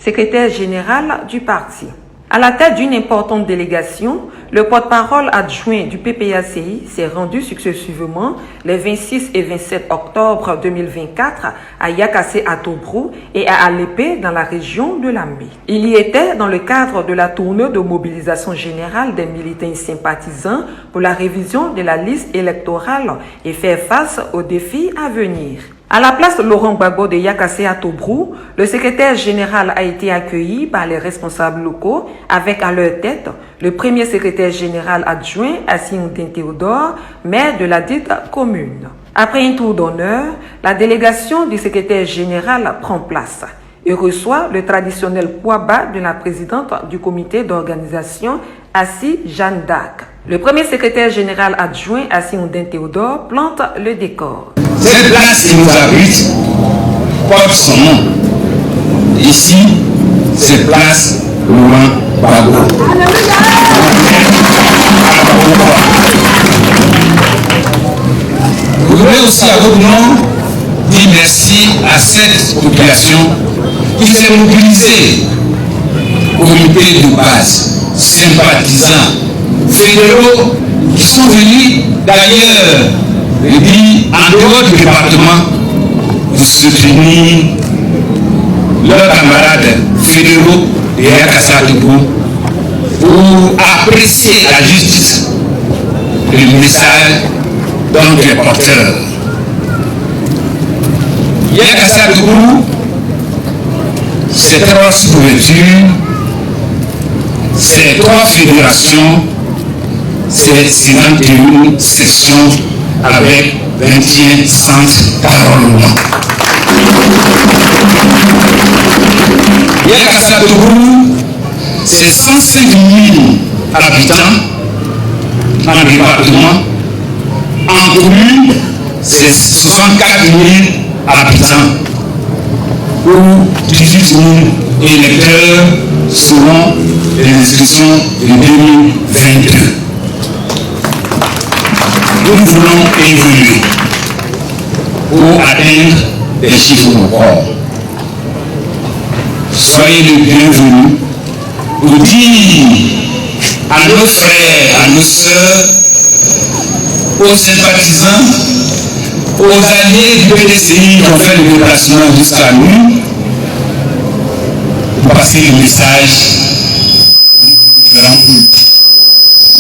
secrétaire général du parti. À la tête d'une importante délégation, le porte-parole adjoint du PPACI s'est rendu successivement les 26 et 27 octobre 2024 à Yakassé à Tobrou et à Alépé dans la région de Lamé. Il y était dans le cadre de la tournée de mobilisation générale des militants sympathisants pour la révision de la liste électorale et faire face aux défis à venir. À la place Laurent Gbagbo de Yakassé à Tobrou, le secrétaire général a été accueilli par les responsables locaux avec à leur tête le premier secrétaire général adjoint Assioudin Théodore, maire de la dite commune. Après un tour d'honneur, la délégation du secrétaire général prend place et reçoit le traditionnel poids-bas de la présidente du comité d'organisation, Assi Jeanne d'Arc. Le premier secrétaire général adjoint Assioudin Théodore plante le décor. Cette place qui nous abrite porte son nom. Ici, c'est place Laurent Gbagbo. Je voudrais aussi à votre nom dire merci à cette population qui s'est mobilisée, comité de base, sympathisants, fédéraux qui sont venus d'ailleurs et puis en dehors du département pour soutenir leurs camarades fédéraux de Yakassé à Tobrou pour apprécier la justice le message dont tu es porteur. Yakassé à Tobrou, c'est 3 sous-préfectures, c'est 3 fédérations, c'est 51 sections avec 21 centres d'enrôlement. Yakassé à Tobrou, c'est 105 000 habitants en département. En commune, c'est 64 000 habitants ou 18 000 électeurs selon les inscriptions de 2022. Nous voulons évoluer pour atteindre des chiffres records. Soyez les bienvenus pour dire à nos frères, à nos sœurs, aux sympathisants, aux alliés du PDCI qui ont fait le déplacement jusqu'à nous, pour passer le message.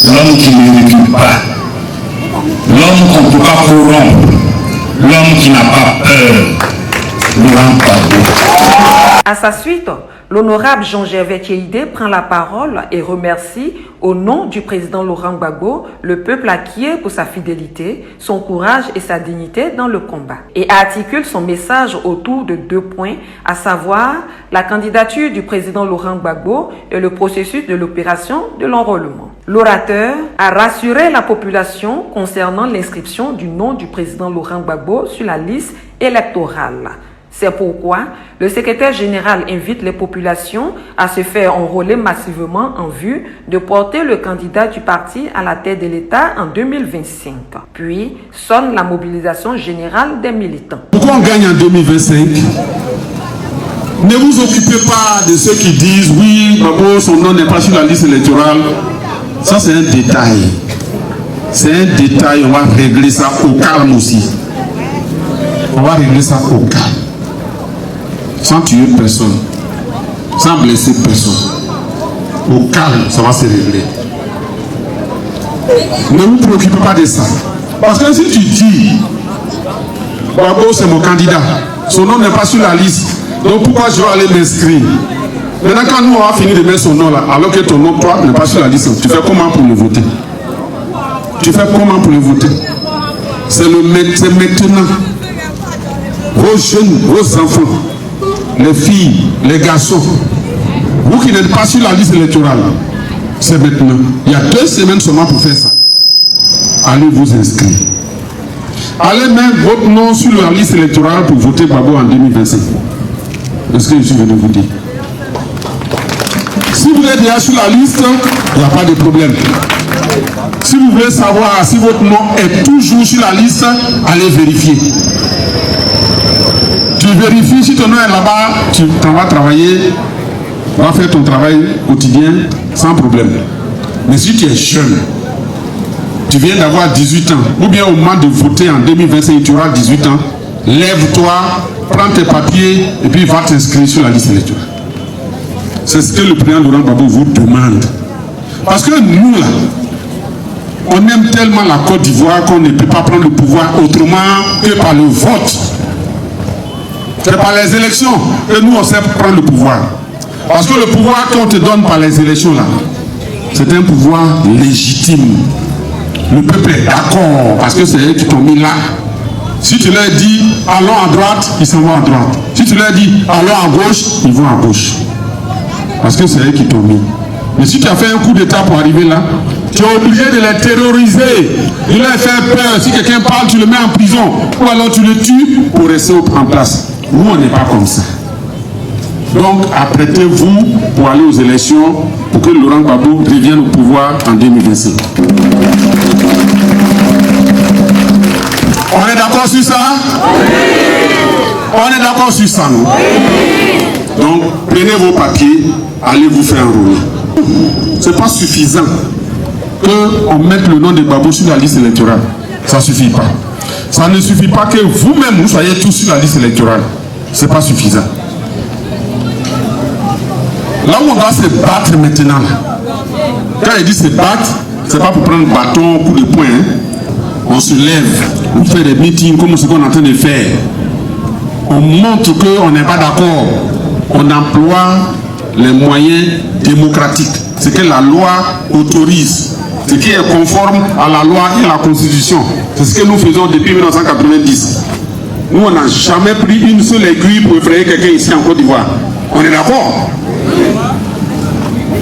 L'homme qui ne recule pas, l'homme qu'on ne peut pas corrompre, l'homme qui n'a pas peur, Laurent Gbagbo. À sa suite, l'honorable Jean-Gervais Tchéidé prend la parole et remercie au nom du président Laurent Gbagbo le peuple acquiert pour sa fidélité, son courage et sa dignité dans le combat. Et articule son message autour de 2 points, à savoir la candidature du président Laurent Gbagbo et le processus de l'opération de l'enrôlement. L'orateur a rassuré la population concernant l'inscription du nom du président Laurent Gbagbo sur la liste électorale. C'est pourquoi le secrétaire général invite les populations à se faire enrôler massivement en vue de porter le candidat du parti à la tête de l'État en 2025. Puis sonne la mobilisation générale des militants. Pourquoi on gagne en 2025? Ne vous occupez pas de ceux qui disent oui, Gbagbo, son nom n'est pas sur la liste électorale. Ça c'est un détail. C'est un détail, on va régler ça au calme aussi. On va régler ça au calme. Sans tuer personne, sans blesser personne. Au calme, ça va se régler. Ne vous préoccupez pas de ça. Parce que si tu dis, Gbagbo c'est mon candidat, son nom n'est pas sur la liste, donc pourquoi je vais aller m'inscrire? Maintenant quand nous on va finir de mettre son nom là, alors que ton nom, toi, n'est pas sur la liste, tu fais comment pour le voter? Tu fais comment pour le voter? C'est maintenant. Vos jeunes, vos enfants, les filles, les garçons, vous qui n'êtes pas sur la liste électorale, c'est maintenant. Il y a 2 semaines seulement pour faire ça. Allez vous inscrire. Allez mettre votre nom sur la liste électorale pour voter Gbagbo en 2025. Est-ce que je suis venu vous dire? Si vous êtes déjà sur la liste, il n'y a pas de problème. Si vous voulez savoir si votre nom est toujours sur la liste, allez vérifier. Tu vérifies, si ton nom est là-bas, tu t'en vas travailler va faire ton travail quotidien sans problème. Mais si tu es jeune, tu viens d'avoir 18 ans, ou bien au moment de voter en 2025, tu auras 18 ans, lève-toi, prends tes papiers et puis va t'inscrire sur la liste électorale. C'est ce que le président Laurent Gbagbo vous demande. Parce que nous, là, on aime tellement la Côte d'Ivoire qu'on ne peut pas prendre le pouvoir autrement que par le vote. C'est par les élections que nous, on sait prendre le pouvoir. Parce que le pouvoir qu'on te donne par les élections, là, c'est un pouvoir légitime. Le peuple est d'accord parce que c'est eux qui t'ont mis là. Si tu leur dis allons à droite, ils s'en vont à droite. Si tu leur dis allons à gauche, ils vont à gauche. Parce que c'est eux qui t'ont mis. Mais si tu as fait un coup d'état pour arriver là, tu es obligé de les terroriser, de leur faire peur. Si quelqu'un parle, tu le mets en prison. Ou alors tu le tues pour rester en place. Nous, on n'est pas comme ça. Donc, apprêtez-vous pour aller aux élections pour que Laurent Gbagbo revienne au pouvoir en 2025. On est d'accord sur ça? On est d'accord sur ça, non? Donc, prenez vos papiers, allez vous faire enrôler. Ce n'est pas suffisant qu'on mette le nom de Gbagbo sur la liste électorale. Ça ne suffit pas. Ça ne suffit pas que vous-même, vous soyez tous sur la liste électorale. Ce n'est pas suffisant. Là où on doit se battre maintenant, là. Quand il dit se battre, ce n'est pas pour prendre bâton, coup de poing. Hein. On se lève, on fait des meetings comme ce qu'on est en train de faire. On montre qu'on n'est pas d'accord. On emploie les moyens démocratiques. Ce que la loi autorise. Ce qui est conforme à la loi et à la Constitution. C'est ce que nous faisons depuis 1990. Nous, on n'a jamais pris une seule aiguille pour effrayer quelqu'un ici en Côte d'Ivoire. On est d'accord?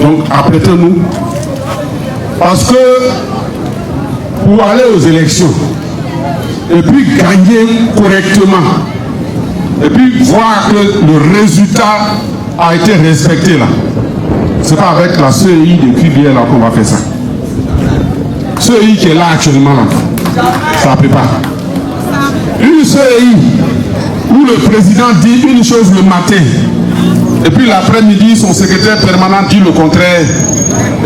Donc, apprêtez-nous. Parce que pour aller aux élections, et puis gagner correctement, et puis voir que le résultat a été respecté là, c'est pas avec la CEI de Cuvier là qu'on va faire ça. CEI qui est là actuellement là, ça ne peut pas. Une CEI où le président dit une chose le matin, et puis l'après-midi, son secrétaire permanent dit le contraire.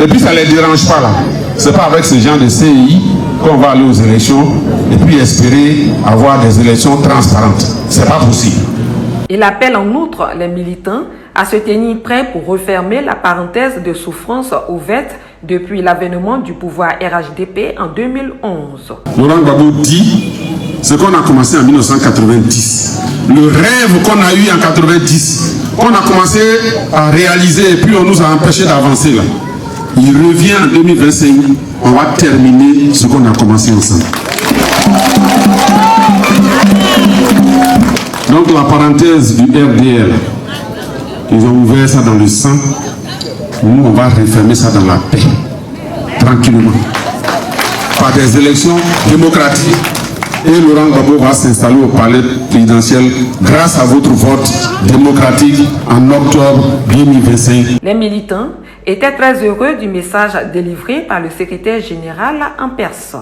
Et puis ça ne les dérange pas là. Ce n'est pas avec ce genre de CI qu'on va aller aux élections et puis espérer avoir des élections transparentes. Ce n'est pas possible. Il appelle en outre les militants à se tenir prêts pour refermer la parenthèse de souffrance ouverte depuis l'avènement du pouvoir RHDP en 2011. Laurent Gbagbo dit ce qu'on a commencé en 1990. Le rêve qu'on a eu en 1990, qu'on a commencé à réaliser et puis on nous a empêché d'avancer là. Il revient en 2025, on va terminer ce qu'on a commencé ensemble. Donc la parenthèse du RDL, ils ont ouvert ça dans le sang. Nous, on va refermer ça dans la paix, tranquillement, par des élections démocratiques. Et Laurent Gbagbo va s'installer au palais présidentiel grâce à votre vote démocratique en octobre 2025. Les militants étaient très heureux du message délivré par le secrétaire général en personne.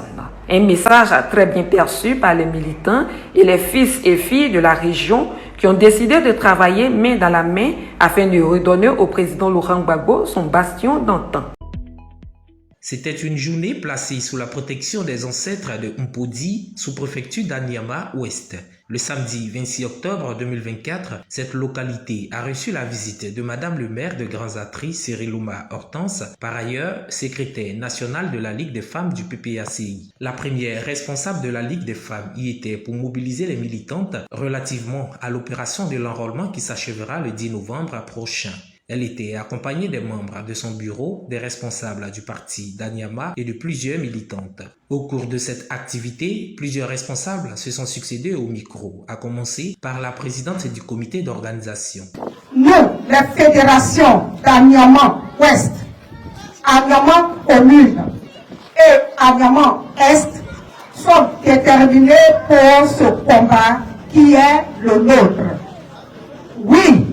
Un message très bien perçu par les militants et les fils et filles de la région qui ont décidé de travailler main dans la main afin de redonner au président Laurent Gbagbo son bastion d'antan. C'était une journée placée sous la protection des ancêtres de Mpodi, sous-préfecture d'Anyama-Ouest. Le samedi 26 octobre 2024, cette localité a reçu la visite de Madame le maire de Grands-Atri, Cyriloma Hortense, par ailleurs secrétaire nationale de la Ligue des femmes du PPACI. La première responsable de la Ligue des femmes y était pour mobiliser les militantes relativement à l'opération de l'enrôlement qui s'achèvera le 10 novembre prochain. Elle était accompagnée des membres de son bureau, des responsables du parti d'Anyama et de plusieurs militantes. Au cours de cette activité, plusieurs responsables se sont succédés au micro, à commencer par la présidente du comité d'organisation. Nous, les fédérations d'Anyama-Ouest, Anyama-Commune et Anyama-Est sommes déterminés pour ce combat qui est le nôtre. Oui,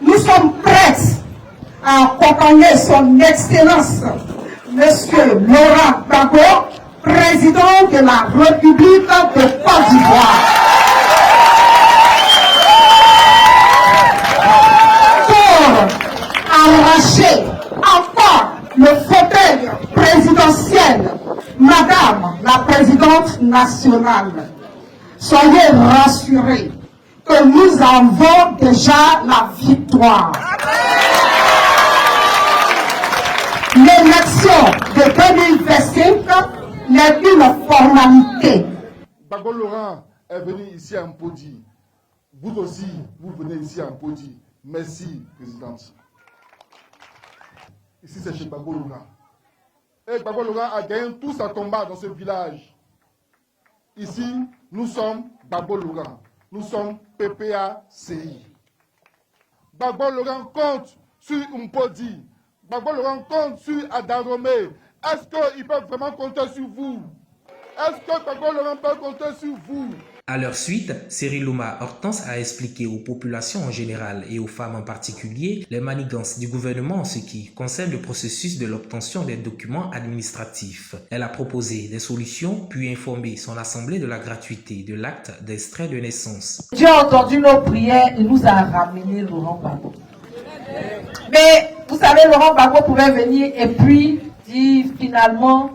nous sommes prêts à accompagner son Excellence, Monsieur Laurent Gbagbo, président de la République de Côte d'Ivoire. Pour arracher encore le fauteuil présidentiel, Madame la Présidente nationale, soyez rassurés que nous avons déjà la victoire. L'élection de 2025 n'est qu'une formalité. Gbagbo Laurent est venu ici à Mpodi. Vous aussi, vous venez ici à Mpodi. Merci, Présidente. Ici, c'est chez Gbagbo Laurent. Et Gbagbo Laurent a gagné tout son combat dans ce village. Ici, nous sommes Gbagbo Laurent. Nous sommes PPACI. Gbagbo Laurent compte sur Mpodi. Gbagbo Laurent compte sur Adaromé. Est-ce qu'ils peuvent vraiment compter sur vous? Est-ce que Gbagbo Laurent peut compter sur vous? À leur suite, Cyril Louma Hortense a expliqué aux populations en général et aux femmes en particulier les manigances du gouvernement en ce qui concerne le processus de l'obtention des documents administratifs. Elle a proposé des solutions puis informé son assemblée de la gratuité de l'acte d'extrait de naissance. Dieu a entendu nos prières et nous a ramené Laurent Gbagbo. Mais vous savez, Laurent Gbagbo pouvait venir et puis dire finalement,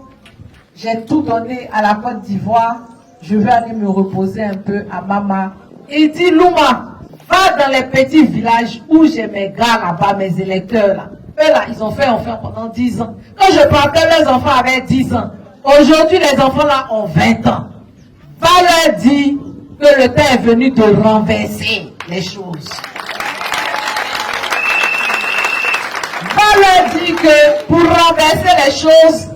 j'ai tout donné à la Côte d'Ivoire. Je vais aller me reposer un peu à Mama. Il dit, Louma, va dans les petits villages où j'ai mes gars là-bas, mes électeurs là. Eux là, ils ont fait enfer pendant 10 ans. Quand je partais, les enfants avaient 10 ans. Aujourd'hui, les enfants là ont 20 ans. Va leur dire que le temps est venu de renverser les choses. Va leur dire que pour renverser les choses,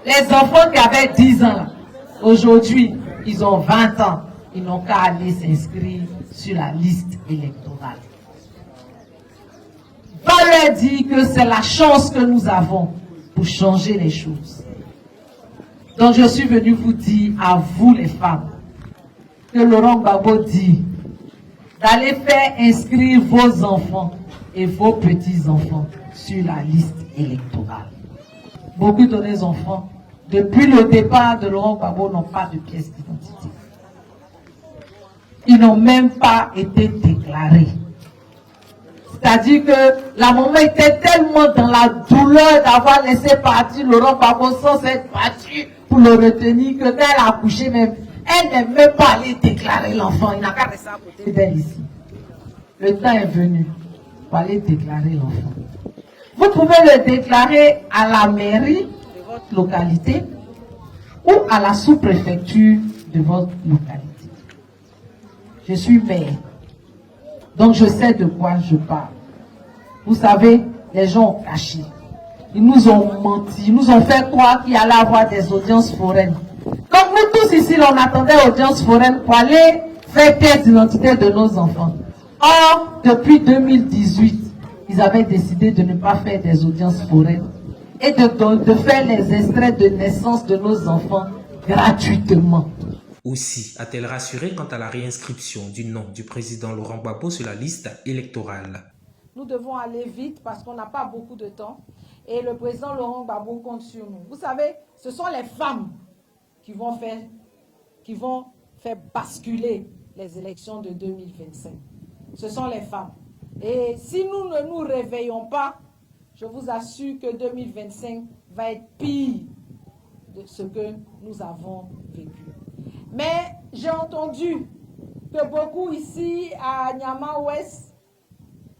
les enfants qui avaient 10 ans là, aujourd'hui, ils ont 20 ans. Ils n'ont qu'à aller s'inscrire sur la liste électorale. Va leur dire que c'est la chance que nous avons pour changer les choses. Donc je suis venu vous dire à vous les femmes que Laurent Gbagbo dit d'aller faire inscrire vos enfants et vos petits-enfants sur la liste électorale. Beaucoup de nos enfants, depuis le départ de Laurent Gbagbo, n'ont pas de pièce d'identité. Ils n'ont même pas été déclarés. C'est-à-dire que la maman était tellement dans la douleur d'avoir laissé partir Laurent Gbagbo sans s'être battue pour le retenir que quand elle a accouché même, elle n'est même pas allée déclarer l'enfant. Il n'a qu'à rester à côté d'elle ici. Le temps est venu pour aller déclarer l'enfant. Vous pouvez le déclarer à la mairie de votre localité ou à la sous-préfecture de votre localité. Je suis maire, donc je sais de quoi je parle. Vous savez, les gens ont caché. Ils nous ont menti, ils nous ont fait croire qu'il allait avoir des audiences foraines. Donc nous tous ici, on attendait audience foraine pour aller faire pièce d'identité de nos enfants. Or, depuis 2018, ils avaient décidé de ne pas faire des audiences foraines et de faire les extraits de naissance de nos enfants gratuitement. Aussi a-t-elle rassuré quant à la réinscription du nom du président Laurent Gbagbo sur la liste électorale. Nous devons aller vite parce qu'on n'a pas beaucoup de temps et le président Laurent Gbagbo compte sur nous. Vous savez, ce sont les femmes qui vont faire basculer les élections de 2025. Ce sont les femmes. Et si nous ne nous réveillons pas, je vous assure que 2025 va être pire de ce que nous avons vécu. Mais j'ai entendu que beaucoup ici à Nyama-Ouest,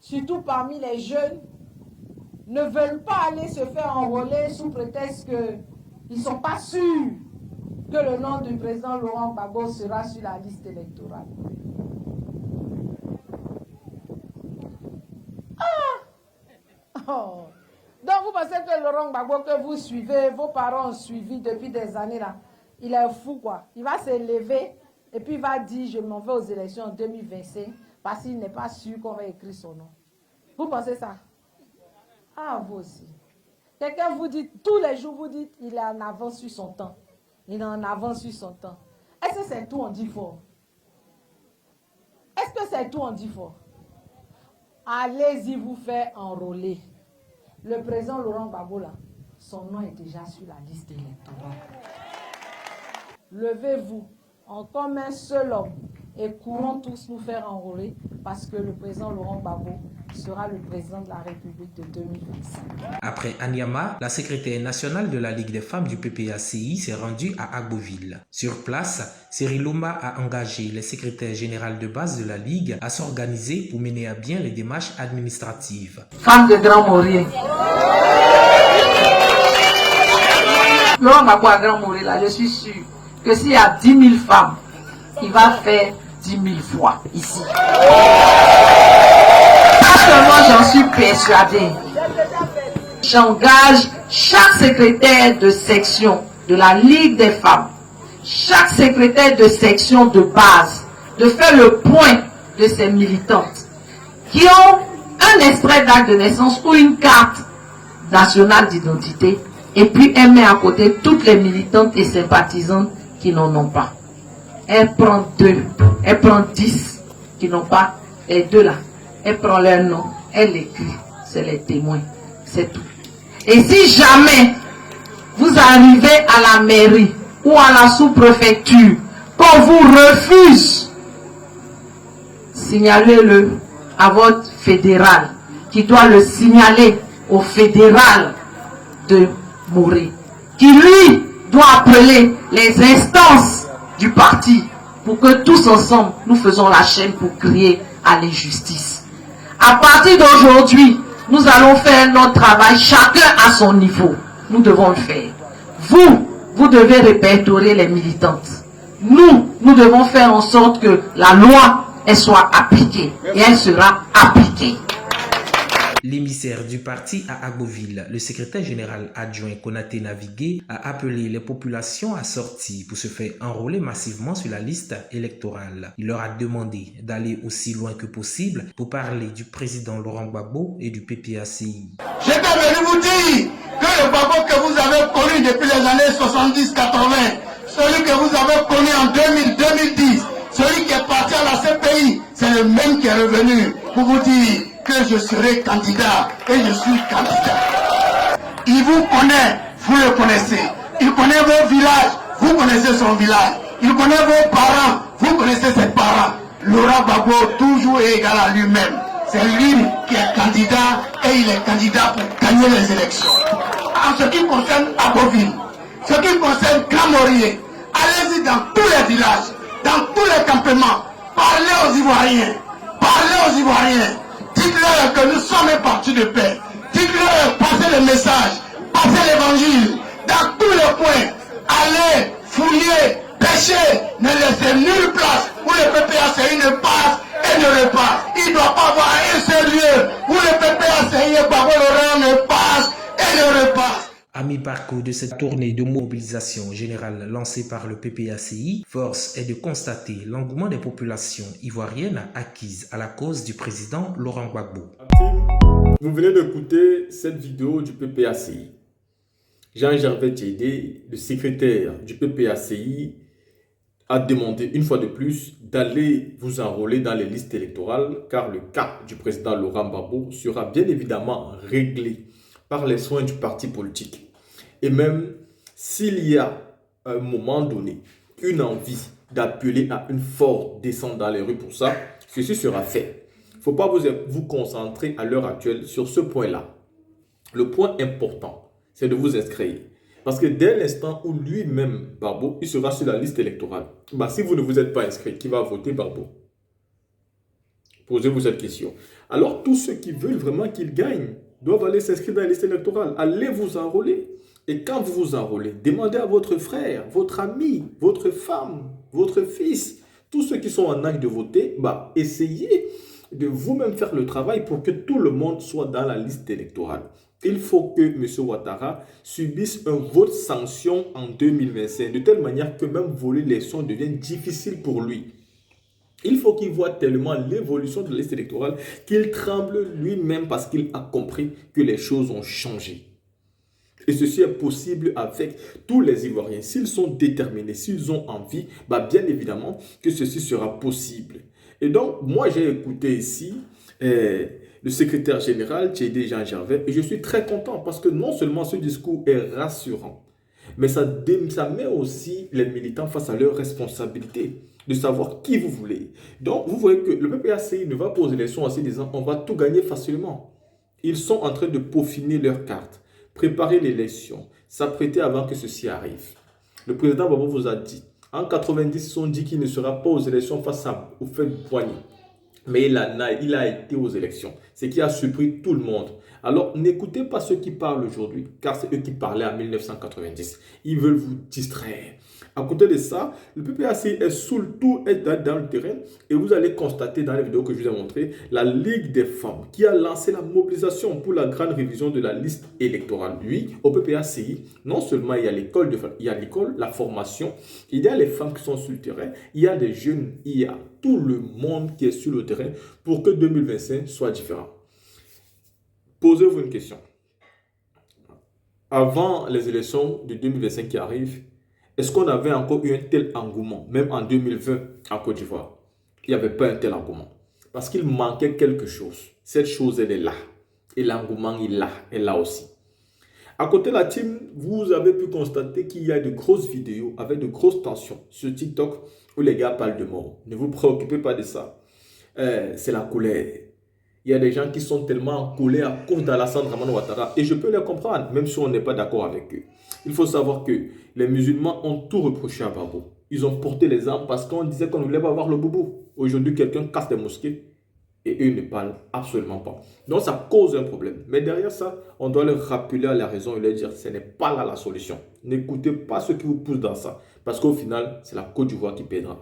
surtout parmi les jeunes, ne veulent pas aller se faire enrôler sous prétexte qu'ils ne sont pas sûrs que le nom du président Laurent Gbagbo sera sur la liste électorale. Oh. Donc vous pensez que Laurent Gbagbo que vous suivez, vos parents ont suivi depuis des années là, il est fou quoi. Il va se lever et puis il va dire je m'en vais aux élections en 2025 parce qu'il n'est pas sûr qu'on va écrire son nom. Vous pensez ça? Ah, vous aussi. Quelqu'un vous dit, tous les jours vous dites, il est en avance sur son temps. Il est en avance sur son temps. Est-ce que c'est tout on dit fort? Est-ce que c'est tout on dit fort? Allez-y vous faire enrôler. Le président Laurent Gbagbo là, son nom est déjà sur la liste électorale. Levez-vous en comme un seul homme et courons tous nous faire enrôler parce que le président Laurent Gbagbo sera le président de la République de 2025. Après Anyama, la secrétaire nationale de la Ligue des femmes du PPACI s'est rendue à Agboville. Sur place, Cyril Loma a engagé les secrétaires générales de base de la Ligue à s'organiser pour mener à bien les démarches administratives. Femme de Grand Maurier. Laurent Gbagbo à Grand Maurier, là, je suis sûr que s'il y a 10 000 femmes, il va faire 10 000 fois ici. Seulement, j'en suis persuadée. J'engage chaque secrétaire de section de la Ligue des femmes, chaque secrétaire de section de base, de faire le point de ces militantes qui ont un extrait d'acte de naissance ou une carte nationale d'identité, et puis elle met à côté toutes les militantes et sympathisantes qui n'en ont pas. Elle prend 2, elle prend 10 qui n'ont pas, les 2 là. Elle prend leur nom, elle écrit, c'est les témoins, c'est tout. Et si jamais vous arrivez à la mairie ou à la sous-préfecture, qu'on vous refuse, signalez-le à votre fédéral, qui doit le signaler au fédéral de Morée, qui lui doit appeler les instances du parti pour que tous ensemble nous faisons la chaîne pour crier à l'injustice. À partir d'aujourd'hui, nous allons faire notre travail, chacun à son niveau. Nous devons le faire. Vous devez répertorier les militantes. Nous devons faire en sorte que la loi, elle soit appliquée. Et elle sera appliquée. L'émissaire du parti à Agboville, le secrétaire général adjoint Konaté Navigué, a appelé les populations à sortir pour se faire enrôler massivement sur la liste électorale. Il leur a demandé d'aller aussi loin que possible pour parler du président Laurent Gbagbo et du PPACI. J'étais venu vous dire que le Gbagbo que vous avez connu depuis les années 70-80, celui que vous avez connu en 2000-2010, celui qui est parti à la CPI, c'est le même qui est revenu pour vous dire que je serai candidat et je suis candidat. Il vous connaît, vous le connaissez. Il connaît vos villages, vous connaissez son village. Il connaît vos parents, vous connaissez ses parents. Laurent Gbagbo toujours est égal à lui-même. C'est lui qui est candidat et il est candidat pour gagner les élections. En ce qui concerne Agboville, ce qui concerne Grand Maurier, allez-y dans tous les villages, dans tous les campements, parlez aux Ivoiriens, parlez aux Ivoiriens. Dites-leur que nous sommes un parti de paix. Dites-leur, passez le message, passez l'évangile dans tous les coins. Allez, fouiller, pêcher, ne laissez nulle place où le PPACI ne passe et ne repasse. Il ne doit pas avoir un seul lieu où le PPACI et Gbagbo Laurent ne passe et ne repasse. À mi-parcours de cette tournée de mobilisation générale lancée par le PPACI, force est de constater l'engouement des populations ivoiriennes acquises à la cause du président Laurent Gbagbo. Vous venez d'écouter cette vidéo du PPACI. Jean-Gervais Tchédé, le secrétaire du PPACI, a demandé une fois de plus d'aller vous enrôler dans les listes électorales car le cas du président Laurent Gbagbo sera bien évidemment réglé par les soins du parti politique. Et même s'il y a à un moment donné une envie d'appeler à une forte descente dans les rues pour ça, ceci sera fait. Il ne faut pas vous concentrer à l'heure actuelle sur ce point-là. Le point important, c'est de vous inscrire. Parce que dès l'instant où lui-même, Gbagbo, il sera sur la liste électorale, si vous ne vous êtes pas inscrit, qui va voter Gbagbo? Posez-vous cette question. Alors tous ceux qui veulent vraiment qu'il gagne doivent aller s'inscrire dans la liste électorale. Allez vous enrôler. Et quand vous vous enrôlez, demandez à votre frère, votre ami, votre femme, votre fils, tous ceux qui sont en âge de voter, essayez de vous-même faire le travail pour que tout le monde soit dans la liste électorale. Il faut que M. Ouattara subisse un vote sanction en 2025, de telle manière que même voler les sons devient difficile pour lui. Il faut qu'il voit tellement l'évolution de la liste électorale qu'il tremble lui-même parce qu'il a compris que les choses ont changé. Et ceci est possible avec tous les Ivoiriens. S'ils sont déterminés, s'ils ont envie, bien évidemment que ceci sera possible. Et donc, moi j'ai écouté ici le secrétaire général, Tchédé Jean-Gervais, et je suis très content parce que non seulement ce discours est rassurant, mais ça met aussi les militants face à leurs responsabilités. de savoir qui vous voulez. Donc, vous voyez que le PPACI ne va pas aux élections en se disant on va tout gagner facilement. Ils sont en train de peaufiner leurs cartes, préparer l'élection, s'apprêter avant que ceci arrive. Le président Gbagbo vous a dit, en 90, ils ont dit qu'il ne sera pas aux élections face au fait Boigny. Mais il a été aux élections, ce qui a surpris tout le monde. Alors, n'écoutez pas ceux qui parlent aujourd'hui, car c'est eux qui parlaient en 1990. Ils veulent vous distraire. À côté de ça, le PPACI est sous le tout, est dans le terrain, et vous allez constater dans les vidéos que je vous ai montrées, la Ligue des femmes qui a lancé la mobilisation pour la grande révision de la liste électorale. Lui, au PPACI, non seulement il y a l'école, la formation, il y a les femmes qui sont sur le terrain, il y a des jeunes, il y a tout le monde qui est sur le terrain pour que 2025 soit différent. Posez-vous une question. Avant les élections de 2025 qui arrivent, est-ce qu'on avait encore eu un tel engouement, même en 2020 en Côte d'Ivoire? Il n'y avait pas un tel engouement. Parce qu'il manquait quelque chose. Cette chose, elle est là. Et l'engouement, il est là aussi. À côté de la team, vous avez pu constater qu'il y a de grosses vidéos avec de grosses tensions sur TikTok où les gars parlent de mort. Ne vous préoccupez pas de ça. C'est la colère. Il y a des gens qui sont tellement en colère à cause d'Alassane Dramane Ouattara. Et je peux les comprendre, même si on n'est pas d'accord avec eux. Il faut savoir que les musulmans ont tout reproché à Gbagbo. Ils ont porté les armes parce qu'on disait qu'on ne voulait pas avoir le boubou. Aujourd'hui, quelqu'un casse des mosquées et eux ne parlent absolument pas. Donc, ça cause un problème. Mais derrière ça, on doit leur rappeler à la raison et leur dire ce n'est pas là la solution. N'écoutez pas ceux qui vous poussent dans ça. Parce qu'au final, c'est la Côte d'Ivoire qui paiera.